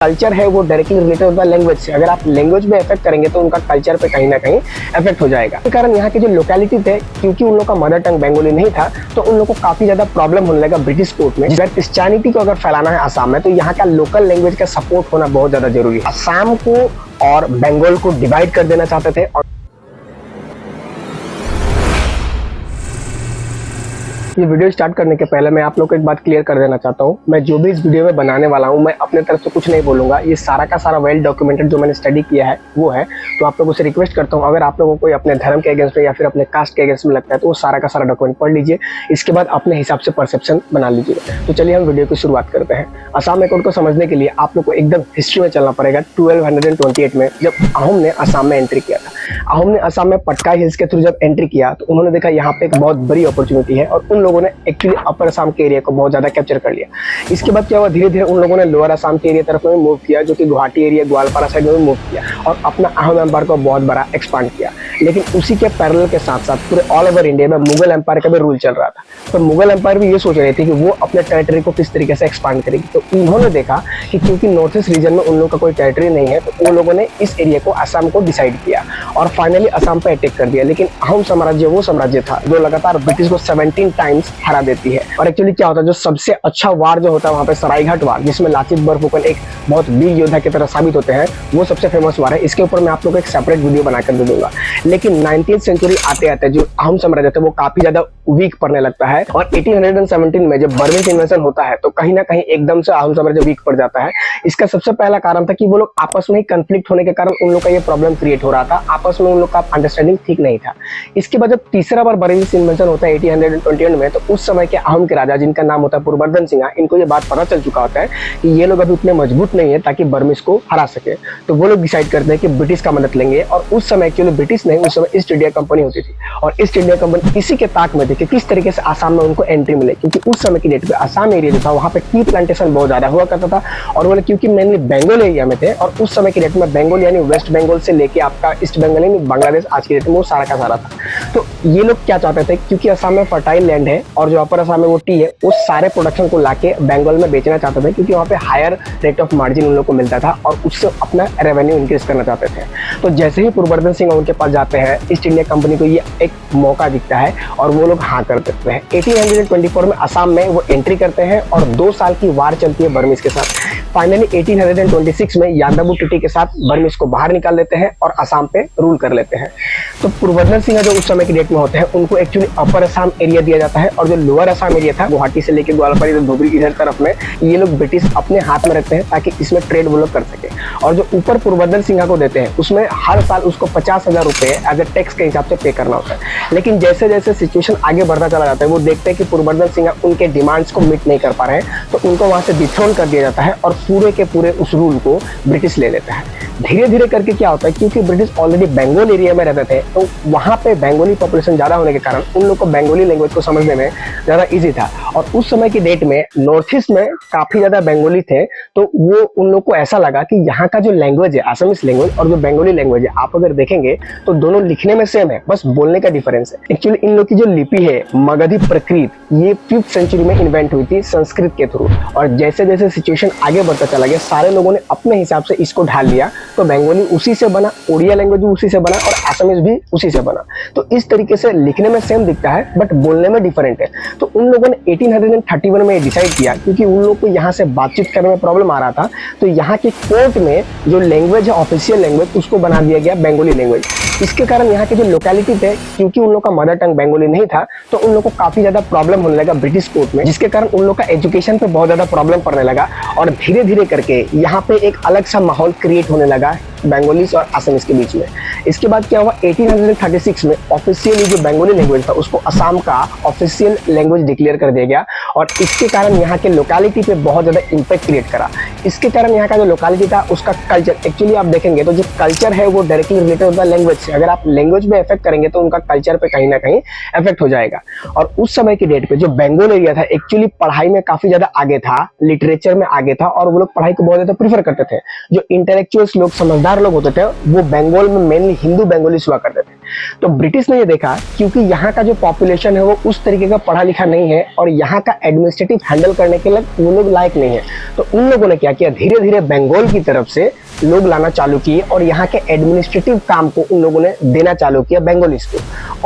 Culture है वो directly related होता है लैंग्वेज से। अगर आप लैंग्वेज में इफेक्ट करेंगे तो उनका कल्चर पे कहीं ना कहीं इफेक्ट हो जाएगा। इस कारण यहाँ के जो लोकेलिटी थे, क्योंकि उन लोगों का मदर टंग बंगाली नहीं था, तो उन लोगों को काफी ज्यादा प्रॉब्लम होने लगा ब्रिटिश कोर्ट में। अगर क्रिश्चियनिटी को अगर फैलाना है असम में, तो यहाँ का लोकल लैंग्वेज का सपोर्ट होना बहुत ज्यादा जरूरी है। असम को और बंगाल को डिवाइड कर देना चाहते थे। और ये वीडियो स्टार्ट करने के पहले मैं आप लोग को एक बात क्लियर कर देना चाहता हूँ। मैं जो भी इस वीडियो में बनाने वाला हूँ, मैं अपने तरफ से कुछ नहीं बोलूंगा। ये सारा का सारा वेल डॉक्यूमेंटेड जो मैंने स्टडी किया है वो है। तो आप लोगों से रिक्वेस्ट करता हूँ, अगर आप लोगों को अपने धर्म के अगेंस्ट में या फिर अपने कास्ट के अगेंस्ट में लगता है तो वो सारा का सारा डॉक्यूमेंट पढ़ लीजिए। इसके बाद अपने हिसाब से परसेप्शन बना लीजिए। तो चलिए हम वीडियो की शुरुआत करते हैं। असम अकॉर्ड को समझने के लिए आप लोग को एकदम हिस्ट्री में चलना पड़ेगा। 1228 में जब अहोम ने असम में एंट्री किया था, अहोम ने असम में पटकाई हिल्स के थ्रू जब एंट्री किया तो उन्होंने देखा यहाँ पे एक बहुत बड़ी अपॉर्चुनिटी है, और उन लोगों ने एक्चुअली अपर असम के एरिया को बहुत ज्यादा कैप्चर कर लिया। इसके बाद क्या हुआ, धीरे धीरे उन लोगों ने लोअर असम के एरिया तरफ में मूव किया, जो कि गुवाहाटी एरिया ग्वालपारा साइड में मूव किया, और अपना अहोम एम्पायर को बहुत बड़ा एक्सपांड किया। लेकिन उसी के पैरेलल के साथ साथ पूरे ऑल ओवर इंडिया में मुगल एम्पायर का भी रूल चल रहा था। तो मुगल एम्पायर भी ये सोच रहे थे कि वो अपने टेरिटरी को किस तरीके से एक्सपांड करेगी। तो इन्होंने देखा कि क्योंकि नॉर्थ ईस्ट रीजन में उन लोगों का कोई टेरिटरी नहीं है, तो उन लोगों ने इस एरिया को असम को डिसाइड किया और फाइनली असम पे अटैक कर दिया। लेकिन अहोम साम्राज्य वो साम्राज्य था जो लगातार ब्रिटिश को 17 टाइम्स हरा देती है। और एक्चुअली क्या होता है, जो सबसे अच्छा वार जो होता है वहाँ पे सरायघाट वार, जिसमें लाचित बरफुकन एक बहुत वीर योद्धा की तरह साबित होते हैं, वो सबसे फेमस वार है। इसके ऊपर मैं आप लोग को एक सेपरेट वीडियो बनाकर दे दूंगा। लेकिन 19th सेंचुरी आते आते जो अहोम साम्राज्य था वो काफी ज्यादा वीक पड़ने लगता है, और 1817 में जब बर्मिश इन्वेजन होता है तो कहीं ना कहीं एकदम से अहोम साम्राज्य वीक पड़ जाता है। इसका सबसे पहला कारण था कि वो लोग आपस में ही कंफ्लिक्ट होने के कारण उन लोग का ये प्रॉब्लम क्रिएट हो रहा था, आपस में उन लोग का अंडरस्टैंडिंग ठीक नहीं था। इसके बाद जब तीसरा बार बर्मिश इन्वेजन होता है 1821 में, तो उस समय के अहोम के राजा, जिनका नाम होता है पुरवर्धन सिंह, इनको ये बात पता चल चुका होता है कि ये लोग अभी उतने मजबूत नहीं है ताकि बर्मिश को हरा सके। तो वो लोग डिसाइड करते हैं कि ब्रिटिश का मदद लेंगे। और उस समय एक्चुअली ब्रिटिश नहीं, उस समय ईस्ट इंडिया कंपनी होती थी, और ईस्ट इंडिया कंपनी इसी के ताक में थी कि किस तरीके से आसाम में उनको एंट्री मिले। क्योंकि उस समय की डेट पे आसाम एरिया जो था वहाँ पे टी प्लांटेशन बहुत ज्यादा हुआ करता था, और वो क्योंकि मेनली बंगाल एरिया में थे, और उस समय की डेट में बंगाल यानी वेस्ट बंगाल से लेके आपका ईस्ट बंगाल यानी बांग्लादेश आज की डेट में वो सारा का सारा था। तो ये लोग क्या चाहते थे, क्योंकि असम में फर्टाइल लैंड है और जो अपर असम में वो टी है, उस सारे प्रोडक्शन को लाके बंगाल में बेचना चाहते थे, क्योंकि वहाँ पे हायर रेट ऑफ मार्जिन उन लोग को मिलता था और उससे अपना रेवेन्यू इंक्रीज करना चाहते थे। तो जैसे ही पुरवर्धन सिंह उनके पास जाते हैं, ईस्ट इंडिया कंपनी को ये एक मौका दिखता है और वो लोग हाँ कर देते हैं। 1824 में असम में वो एंट्री करते हैं और 2 साल की वार चलती है बर्मिश के साथ। फाइनली 1826 में यादव टिटी के साथ बर्मिश को बाहर निकाल लेते हैं और असम पे रूल कर लेते हैं। तो पुरवर्धन सिंह जो उस समय की डेट में होते हैं, उनको एक्चुअली अपर असम एरिया दिया जाता है, और जो लोअर असम एरिया था गुवाहाटी से लेकर ग्वालपारा धुबरी इधर तरफ में, ये लोग ब्रिटिश अपने हाथ में रखते हैं ताकि इसमें ट्रेड वो लोग कर सके। और जो ऊपर पुरवर्धन सिंह को देते हैं, उसमें हर साल उसको 50,000 रुपए एज ए टैक्स के हिसाब से पे करना होता है। लेकिन जैसे जैसे सिचुएशन आगे बढ़ता चला जाता है, वो देखते हैं कि पुरवर्धन सिंह उनके डिमांड्स को मीट नहीं कर पा रहे हैं, तो उनको वहां से डिथ्रोन कर दिया जाता है और पूरे के पूरे उस रूल को ब्रिटिश ले लेता है। धीरे धीरे करके क्या होता है, क्योंकि ब्रिटिश ऑलरेडी बंगाल एरिया में रहते थे, तो वहां पे बंगाली पॉपुलेशन ज्यादा होने के कारण उन लोग को बंगाली लैंग्वेज को समझने में ज्यादा इजी था। और उस समय की डेट में नॉर्थ ईस्ट में काफी ज्यादा बंगाली थे, तो वो उन लोग को ऐसा लगा कि यहाँ का जो लैंग्वेज है असमीज लैंग्वेज और जो बंगाली लैंग्वेज है, आप अगर देखेंगे तो दोनों लिखने में सेम है, बस बोलने का डिफरेंस है। एक्चुअली इन लोग की जो लिपि है मगधी प्रकृत, ये 5th सेंचुरी में इन्वेंट हुई थी संस्कृत के थ्रू। और जैसे जैसे सिचुएशन आगे बढ़ता चला गया, सारे लोगों ने अपने हिसाब से इसको ढाल लिया, तो बंगाली उसी से बना, ओडिया लैंग्वेज भी उसी से बना, और असमीज भी उसी से बना। तो इस तरीके से लिखने में सेम दिखता है बट बोलने में डिफरेंट है। तो उन लोगों ने 1831 में डिसाइड किया, क्योंकि उन लोग को यहाँ से बातचीत करने में प्रॉब्लम आ रहा था, तो यहाँ के कोर्ट में जो लैंग्वेज है ऑफिशियल लैंग्वेज, उसको बना दिया गया बंगाली लैंग्वेज। इसके कारण यहाँ के जो लोकेलिटी थे, क्योंकि उन लोग का मदर टंग बंगाली नहीं था, तो उन लोग को काफी ज्यादा प्रॉब्लम होने लगा ब्रिटिश कोर्ट में, जिसके कारण उन लोग का एजुकेशन पे बहुत ज्यादा प्रॉब्लम पड़ने लगा। और धीरे धीरे करके यहाँ पे एक अलग सा माहौल क्रिएट होने लगा बंगालीज और असमीज के बीच में। इसके बाद क्या हुआ, 1836 में ऑफिशियली जो बंगाली लैंग्वेज था उसको असम का ऑफिशियल लैंग्वेज डिक्लेयर कर दिया गया, और इसके कारण यहाँ के लोकेलिटी पे बहुत ज्यादा इंपैक्ट क्रिएट करा। इसके कारण यहाँ का जो लोकेलिटी था उसका कल्चर, एक्चुअली आप देखेंगे तो जो कल्चर है वो डायरेक्टली रिलेटेड होता है लैंग्वेज से। अगर आप लैंग्वेज में इफेक्ट करेंगे तो उनका कल्चर पे कहीं ना कहीं इफेक्ट हो जाएगा। और उस समय की डेट पे जो बंगाल एरिया था एक्चुअली पढ़ाई में काफी ज्यादा आगे था, लिटरेचर में आगे था, और वो लोग पढ़ाई को बहुत ज्यादा प्रीफर करते थे। जो इंटेलेक्चुअल्स लोग, समझदार लोग होते थे, वो बंगाल में मेनली हिंदू बंगालीज हुआ करते थे। तो ब्रिटिश ने ये देखा क्योंकि यहाँ का जो पॉपुलेशन है वो उस तरीके का पढ़ा लिखा नहीं है और यहाँ का एडमिनिस्ट्रेटिव हैंडल करने के लिए वो लोग लायक नहीं है, तो उन लोगों ने क्या किया, धीरे धीरे बंगाल की तरफ से लोग लाना चालू किए और यहाँ के एडमिनिस्ट्रेटिव काम को उन लोगों ने देना चालू किया बंगालीज को।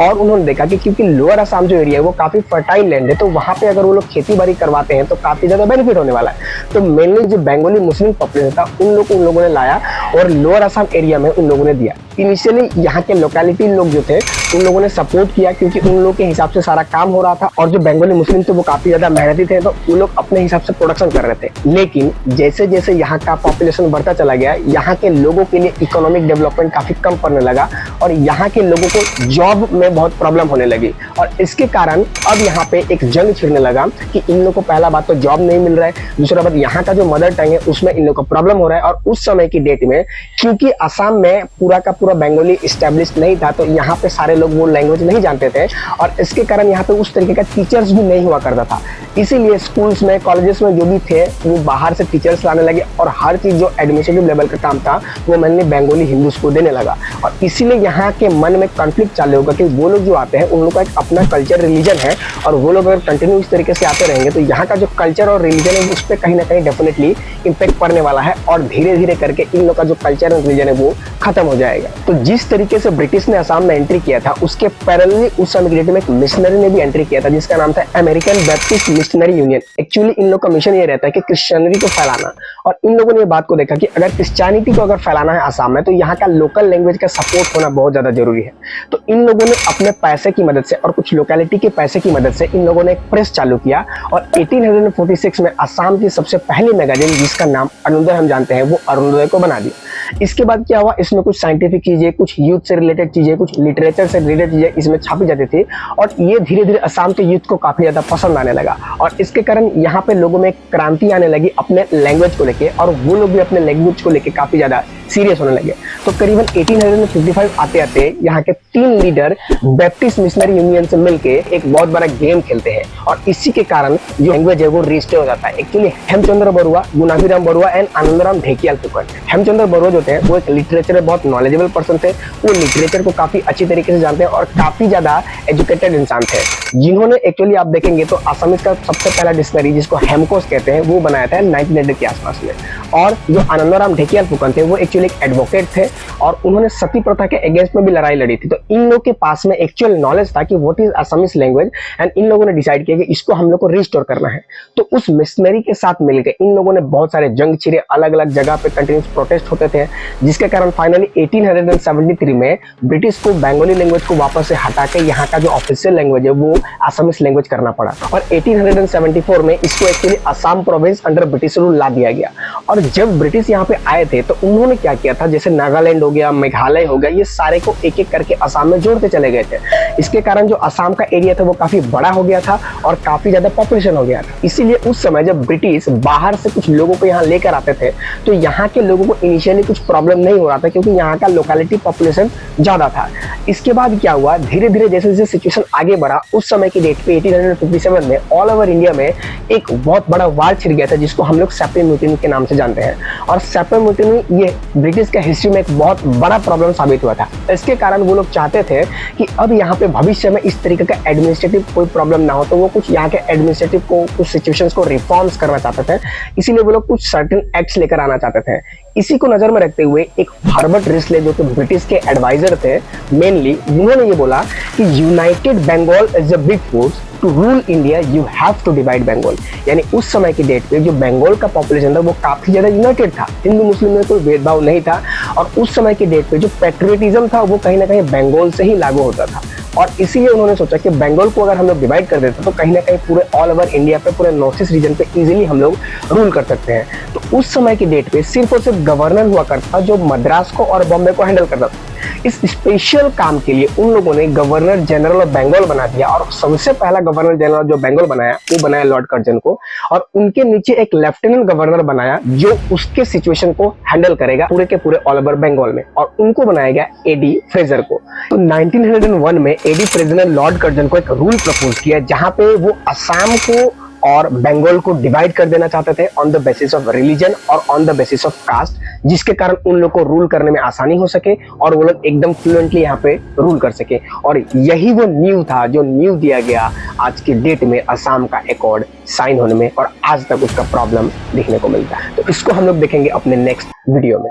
और उन्होंने देखा कि क्योंकि लोअर असम जो एरिया है वो काफी फर्टाइल लैंड है, तो वहां पे अगर वो लोग खेती बाड़ी करवाते हैं तो काफी ज्यादा बेनिफिट होने वाला है। तो मेनली जो बंगाली मुस्लिम पॉपुलेशन था उन लोगों ने लाया और लोअर असम एरिया में उन लोगों ने दिया। इनिशियली यहाँ के लोकेलिटी लोग जो थे उन लोगों ने सपोर्ट किया क्योंकि उन लोगों के हिसाब से सारा काम हो रहा था और जो बंगाली मुस्लिम थे वो काफी ज्यादा मेहनती थे, तो वो लोग अपने हिसाब से प्रोडक्शन कर रहे थे। लेकिन जैसे जैसे यहाँ का पॉपुलेशन बढ़ता चला गया, यहाँ के लोगों के लिए इकोनॉमिक डेवलपमेंट काफी कम पड़ने लगा और यहाँ के लोगों को जॉब में बहुत प्रॉब्लम होने लगी और इसके कारण अब यहाँ पे एक जंग छिड़ने लगा कि इन लोगों को पहला बात तो जॉब नहीं मिल रहा है, दूसरा बात यहाँ का जो मदर टंग है उसमें इन लोगों को प्रॉब्लम हो रहा है। और उस समय की डेट में क्योंकि असम में पूरा का पूरा बंगाली स्टैब्लिश नहीं था, तो यहाँ पे सारे लोग वो लैंग्वेज नहीं जानते थे और इसके कारण यहाँ पे उस तरीके का टीचर्स भी नहीं हुआ करता था। इसीलिए स्कूल्स में, कॉलेजेस में जो भी थे वो बाहर से टीचर्स लाने लगे और हर चीज जो एडमिनिस्ट्रेटिव लेवल का काम था वो मैंने बंगाली हिंदूज को देने लगा। और इसीलिए यहाँ के मन में कॉन्फ्लिक्ट चालू होगा कि वो लोग जो आते हैं उन लोगों का एक अपना कल्चर, रिलीजन है और वो लोग अगर कंटिन्यू इस तरीके से आते रहेंगे तो यहाँ का जो कल्चर और रिलीजन है उस पर कहीं ना कहीं डेफिनेटली इम्पैक्ट पड़ने वाला है और धीरे धीरे करके इन लोग का जो कल्चर और रिलीजन है वो खत्म हो जाएगा। तो जिस तरीके से ब्रिटिश ने असम में एंट्री किया था उसके पैरेलली उस समय की डेट में एक मिशनरी ने भी एंट्री किया था जिसका नाम था American Baptist missionary union. Actually इन लोग का मिशन ये रहता है कि क्रिश्चियनिटी को फैलाना और इन लोगों ने ये बात को देखा कि अगर क्रिश्चियनिटी को अगर फैलाना है असम में तो यहाँ का लोकल लैंग्वेज का सपोर्ट होना बहुत ज्यादा जरूरी है। तो इन लोगों ने अपने पैसे की मदद से और कुछ लोकेलिटी के पैसे की मदद से इन लोगों ने एक प्रेस चालू किया और 1846 में असम की सबसे पहली मैगजीन जिसका नाम अरुणोदय हम जानते हैं वो अरुणोदय को बना दिया। इसके बाद क्या हुआ, इसमें कुछ साइंटिफिक चीजें, कुछ यूथ से रिलेटेड चीजें, कुछ लिटरेचर से रिलेटेड चीजें इसमें छापी जाती थी और ये धीरे धीरे असम के यूथ को काफी ज्यादा पसंद आने लगा और इसके कारण यहाँ पे लोगों में क्रांति आने लगी अपने लैंग्वेज को लेके और वो लोग भी अपने लैंग्वेज को लेके काफी ज्यादा सीरियस होने लगे। तो करीबन 1855 आते आते यहाँ के 3 लीडर बैप्टिस्ट मिशनरी यूनियन से मिलके एक बहुत बड़ा गेम खेलते हैं और इसी के कारण जो लैंग्वेज है वो रिस्टोर हो जाता है। Actually Hemchandra Barua, Gunabhiram Barua and Anandaram Dhekial Phukan. हेमचंद्र बरुआ जो थे वो एक लिटरेचर में बहुत नॉलेजेबल पर्सन थे, वो लिटरेचर को काफी अच्छी तरीके से जानते हैं और काफी ज्यादा एजुकेटेड इंसान थे, जिन्होंने एक्चुअली आप देखेंगे तो असमीज का सबसे पहला डिक्शनरी जिसको हेमकोस कहते हैं वो बनाया था 1900 के आसपास में। और जो आनंदराम ढेकियाल फुकन थे वो एक्चुअली एक एडवोकेट थे और उन्होंने सती प्रथा के अगेंस्ट में भी लड़ाई लड़ी थी। तो इन लोगों के पास में एक्चुअल नॉलेज था कि what is Assamese language and in लोगों ने डिसाइड किया कि इसको हम लोग को रिस्टोर करना है। तो उस मिशनरी के साथ मिलकर इन लोगों ने बहुत सारे जंग छिड़े, अलग अलग जगह पे कंटिन्यूस प्रोटेस्ट होते थे, जिसके कारण फाइनली 1873 में ब्रिटिश को बंगाली लैंग्वेज को वापस से हटा के यहाँ का जो ऑफिशियल लैंग्वेज है वो असमीज लैंग्वेज करना पड़ा और 1874 में इसको actually Assam province under British rule ला दिया गया। और जब ब्रिटिश यहाँ पे आए थे तो उन्होंने क्या किया था, जैसे नागालैंड हो गया, मेघालय हो गया, ये सारे को एक एक करके असम में जोड़ते चले गए थे। इसके कारण जो असम का एरिया था वो काफी बड़ा हो गया था और काफी ज्यादा पॉपुलेशन हो गया था। इसीलिए उस समय जब ब्रिटिश बाहर से कुछ लोगों को यहाँ लेकर आते थे तो यहाँ के लोगों को इनिशियली कुछ प्रॉब्लम नहीं हो रहा था क्योंकि यहाँ का लोकेलिटी पॉपुलेशन ज्यादा था। इसके बाद क्या हुआ, धीरे धीरे जैसे जैसे सिचुएशन आगे बढ़ा, उस समय की डेट पे 1857 में ऑल ओवर इंडिया में एक बहुत बड़ा वार छिड़ गया था जिसको हम लोग सैपे म्यूटिनी के नाम से जानते हैं। और सैपे म्यूटिनी ये ब्रिटिश के हिस्ट्री में एक बहुत बड़ा प्रॉब्लम साबित हुआ था। इसके कारण वो लोग चाहते थे कि अब यहाँ पे भविष्य में इस तरीके का एडमिनिस्ट्रेटिव कोई प्रॉब्लम ना हो, तो वो कुछ यहाँ के एडमिनिस्ट्रेटिव को, कुछ सिचुएशंस को रिफॉर्म्स करना चाहते थे। इसीलिए वो लोग कुछ सर्टेन एक्ट्स लेकर आना चाहते थे। इसी को नजर में रखते हुए एक हर्बर्ट रिस्ले जो कि ब्रिटिश के एडवाइजर थे मेनली, उन्होंने ये बोला कि united Bengal is a big force, to rule India you have to divide Bengal. यानी उस समय की डेट पे जो बंगाल का पॉपुलेशन था वो काफी ज्यादा यूनाइटेड था, हिंदू मुस्लिम में कोई भेदभाव नहीं था और उस समय की डेट पे जो पैट्रियटिज्म था वो कहीं ना कहीं बंगाल से ही लागू होता था। और इसीलिए उन्होंने सोचा कि बंगाल को अगर हम लोग डिवाइड कर देते तो कहीं ना कहीं पूरे ऑल ओवर इंडिया पे, पूरे नॉर्थ ईस्ट रीजन पे इजीली हम लोग रूल कर सकते हैं। तो उस समय की डेट पे सिर्फ और सिर्फ गवर्नर हुआ करता जो मद्रास को और बॉम्बे को हैंडल करता था। इस स्पेशल काम के लिए उन लोगों ने गवर्नर जनरल ऑफ बंगाल बना दिया और सबसे पहला गवर्नर जनरल जो बंगाल बनाया वो बनाया लॉर्ड कर्जन को और उनके नीचे एक लेफ्टिनेंट गवर्नर बनाया जो उसके सिचुएशन को हैंडल करेगा पूरे के पूरे ऑल ओवर बंगाल में, और उनको बनाया गया एडी फ्रेजर को। तो 1901 में एडी फ्रेजर ने लॉर्ड कर्जन को एक रूल प्रपोज किया जहां पे वो असम को और बंगाल को डिवाइड कर देना चाहते थे on the basis of religion और on the basis of caste, जिसके कारण उन लोग को रूल करने में आसानी हो सके और वो लोग एकदम फ्लुएंटली यहाँ पे रूल कर सके। और यही वो न्यू था जो न्यू दिया गया आज की डेट में असम का एकॉर्ड साइन होने में, और आज तक उसका प्रॉब्लम देखने को मिलता है। तो इसको हम लोग देखेंगे अपने नेक्स्ट वीडियो में।